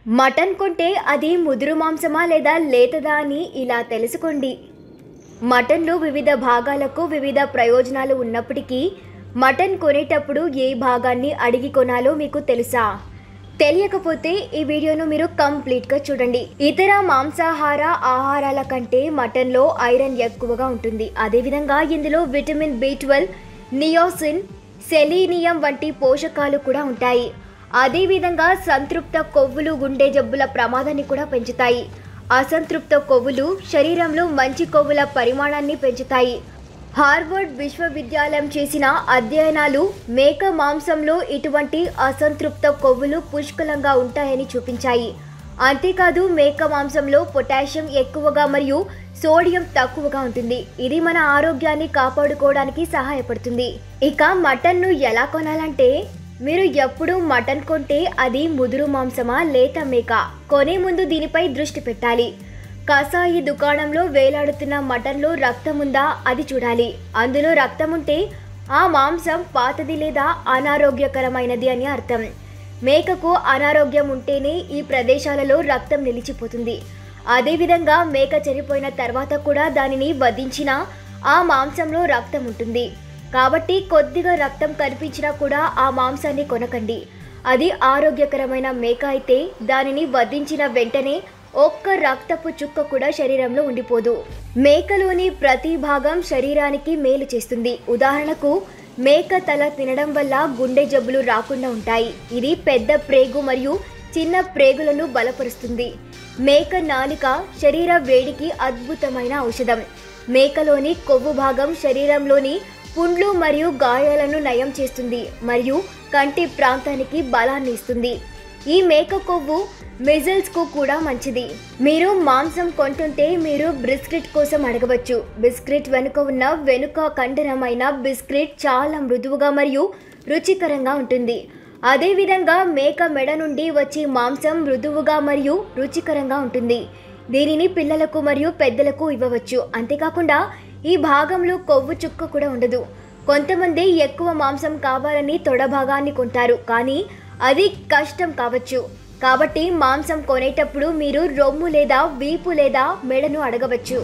Mutton కొంటే అది ముదురు మాంసమా లేదా లేతదా అని ఇలా తెలుసుకోండి. మటన్లో వివిధ భాగాలకు వివిధ ప్రయోజనాలు ఉన్నప్పటికీ మటన్ కొనేటప్పుడు ఏ భాగాన్ని అడిగి కొనాలో మీకు తెలుసా? తెలియకపోతే ఈ వీడియోను మీరు కంప్లీట్గా చూడండి. ఇతర మాంసాహార ఆహారాల కంటే మటన్లో ఐరన్ ఎక్కువగా ఉంటుంది. అదేవిధంగా ఇందులో విటమిన్ B12, నియోసిన్, సెలీనియం వంటి పోషకాలు కూడా ఉంటాయి. అదేవిధంగా సంతృప్త కొవ్వులు గుండె జబ్బుల ప్రమాదాన్ని కూడా పెంచుతాయి. అసంతృప్త కొవ్వులు శరీరంలో మంచి కొవ్వుల పరిమాణాన్ని పెంచుతాయి. హార్వర్డ్ విశ్వవిద్యాలయం చేసిన అధ్యయనాలు మేక మాంసంలో ఇటువంటి అసంతృప్త కొవ్వులు పుష్కలంగా ఉంటాయని చూపించాయి. అంతేకాదు మేక మాంసంలో పొటాషియం ఎక్కువగా మరియు సోడియం తక్కువగా ఉంటుంది. ఇది మన ఆరోగ్యాన్ని కాపాడుకోవడానికి సహాయపడుతుంది. ఇక మటన్ను ఎలా కొనాలంటే, మీరు ఎప్పుడు మటన్ కొంటే అది ముదురు మాంసమా లేత మేక కొనే ముందు దీనిపై దృష్టి పెట్టాలి. కసాయి దుకాణంలో వేలాడుతున్న మటన్లో రక్తం ఉందా అది చూడాలి. అందులో రక్తం ఉంటే ఆ మాంసం పాతది లేదా అనారోగ్యకరమైనది అని అర్థం. మేకకు అనారోగ్యం ఉంటేనే ఈ ప్రదేశాలలో రక్తం నిలిచిపోతుంది. అదేవిధంగా మేక చనిపోయిన తర్వాత కూడా దానిని వధించినా ఆ మాంసంలో రక్తం ఉంటుంది. కాబట్టి కొద్దిగా రక్తం కనిపించినా కూడా ఆ మాంసాన్ని కొనకండి. అది ఆరోగ్యకరమైన మేక అయితే దానిని వధించిన వెంటనే ఒక్క రక్తపు చుక్క కూడా శరీరంలో ఉండిపోదు. మేకలోని ప్రతి భాగం శరీరానికి మేలు చేస్తుంది. ఉదాహరణకు మేక తల తినడం వల్ల గుండె జబ్బులు రాకుండా ఉంటాయి. ఇది పెద్ద ప్రేగు మరియు చిన్న ప్రేగులను బలపరుస్తుంది. మేక నాలుక శరీర వేడికి అద్భుతమైన ఔషధం. మేకలోని కొవ్వు భాగం శరీరంలోని పుండ్లు మరియు గాయాలను నయం చేస్తుంది మరియు కంటి ప్రాంతానికి బలాన్ని ఇస్తుంది. ఈ మేక కొవ్వు మిజిల్స్కు కూడా మంచిది. మీరు మాంసం కొంటుంటే మీరు బిస్కెట్ కోసం అడగవచ్చు. బిస్కెట్ వెనుక ఉన్న వెనుక కండరమైన బిస్కెట్ చాలా మృదువుగా మరియు రుచికరంగా ఉంటుంది. అదేవిధంగా మేక మెడ నుండి వచ్చే మాంసం మృదువుగా మరియు రుచికరంగా ఉంటుంది. దీనిని పిల్లలకు మరియు పెద్దలకు ఇవ్వవచ్చు. అంతేకాకుండా ఈ భాగంలో కొవ్వు చుక్క కూడా ఉండదు. కొంతమంది ఎక్కువ మాంసం కావాలని తొడ భాగాన్ని కొంటారు, కానీ అది కష్టం కావచ్చు. కాబట్టి మాంసం కొనేటప్పుడు మీరు రొమ్ము లేదా వీపు లేదా మెడను అడగవచ్చు.